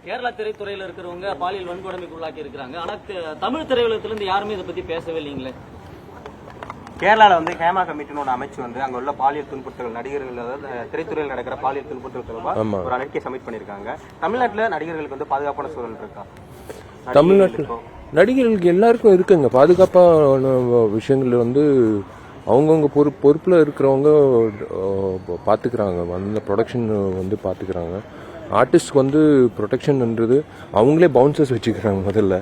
கேரளா திரைத்துறையில இருக்கிறவங்க பாலியல் வன்கொடுமைக்கு உள்ளாக்கி இருக்கிறாங்க. ஆனா தமிழ் திரையுலகத்திலிருந்து யாருமே இதை பத்தி பேசவே இல்லைங்களே. கேரளாவில் வந்து ஹேமா கமிட்டினோட அமைச்சு வந்து அங்க உள்ள பாலியல் துன்புறுத்தல் நடிகர்கள், அதாவது திரைத்துறையில் நடக்கிற பாலியல் துன்புறுத்தல் தொடர்பாக ஒரு அறிக்கையை சப்மிட் பண்ணிருக்காங்க. தமிழ்நாட்டில் நடிகர்களுக்கு வந்து பாதுகாப்பான சூழல் இருக்கா? தமிழ்நாட்டில் நடிகர்களுக்கு எல்லாருக்கும் இருக்குங்க பாதுகாப்பான விஷயங்கள் வந்து அவங்கவுங்க பொறுப்புல இருக்கிறவங்க பாத்துக்கிறாங்க. அந்த ப்ரொடக்ஷன் வந்து பாத்துக்கிறாங்க. ஆர்டிஸ்ட்க்கு வந்து ப்ரொடெக்ஷன்ன்றது அவங்களே பவுன்சர்ஸ் வச்சுக்கிறாங்க. முதல்ல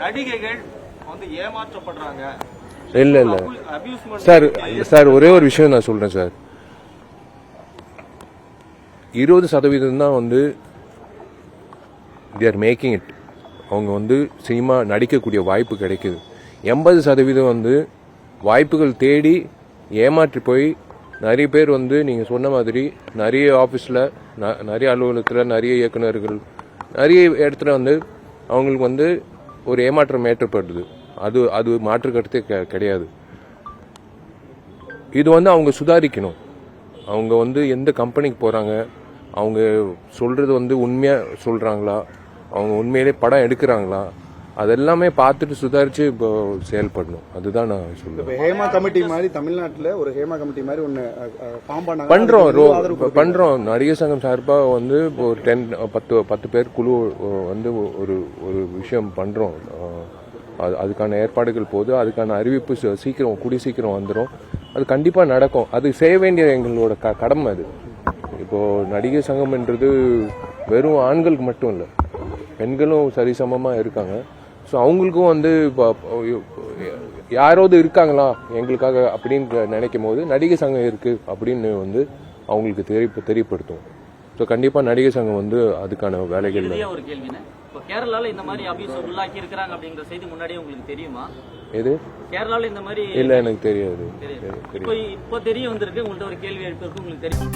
நடிகைகள் வந்து ஏமாற்றப்படுறாங்க. இல்ல சார் ஒரே ஒரு விஷயம் நான் சொல்றேன் சார். 20% தான் வந்து they are making it. அவங்க வந்து சினிமா நடிக்கக்கூடிய வாய்ப்பு கிடைக்குது. 80% வந்து வாய்ப்புகள் தேடி ஏமாற்றி போய் நிறைய பேர் வந்து நீங்க சொன்ன மாதிரி நிறைய ஆபீஸ்ல, நிறைய அலுவலகத்துல, நிறைய இயக்குநர்கள், நிறைய இடத்துல வந்து அவங்களுக்கு வந்து ஒரு ஏமாற்றம் ஏற்படுது. அது மாற்று கருத்தே கிடையாது. இது வந்து அவங்க சுதாரிக்கணும். அவங்க வந்து எந்த கம்பெனிக்கு போறாங்க, அவங்க சொல்றது வந்து உண்மையா சொல்றாங்களா, அவங்க உண்மையிலே படம் எடுக்கிறாங்களா, அதெல்லாமே பார்த்துட்டு சுதாரிச்சு இப்போ செயல்படணும். அதுதான் நான் சொல்லுவேன். ஹேமா கமிட்டி மாதிரி தமிழ்நாட்டில் ஒரு ஹேமா கமிட்டி மாதிரி ஒன்று ஃபார்ம் பண்றோம். நடிகர் சங்கம் சார்பா வந்து ஒரு 10 பேர் குழு வந்து ஒரு விஷயம் பண்றோம். அதுக்கான ஏற்பாடுகள் போது, அதுக்கான அறிவிப்பு கூடி சீக்கிரம் வந்துடும். அது கண்டிப்பா நடக்கும். அது செய்ய வேண்டிய எங்களோட கடமை. அது இப்போ நடிகர் சங்கம் என்றது வெறும் ஆண்களுக்கு மட்டும் இல்லை, பெண்களும் சரிசமமா இருக்காங்க. ஸோ அவங்களுக்கும் வந்து யாராவது இருக்காங்களா எங்களுக்காக அப்படின்னு நினைக்கும் போது நடிகர் சங்கம் இருக்கு அப்படின்னு வந்து அவங்களுக்கு தெரியப்படுத்தும். ஸோ கண்டிப்பா நடிகர் சங்கம் வந்து அதுக்கான வேலைகள். ஒரு கேள்வினா, இப்போ கேரளால இந்த மாதிரி அபியூஸ் உள்ளாக்கி இருக்காங்க அப்படிங்கிற செய்தி முன்னாடியே உங்களுக்கு தெரியுமா? எது கேரளால இந்த மாதிரி இல்ல, எனக்கு தெரியாது. இப்போ தெரிய வந்திருக்கு. உங்கள்ட்ட ஒரு கேள்வி எழுப்பிருக்கு, உங்களுக்கு தெரியும்.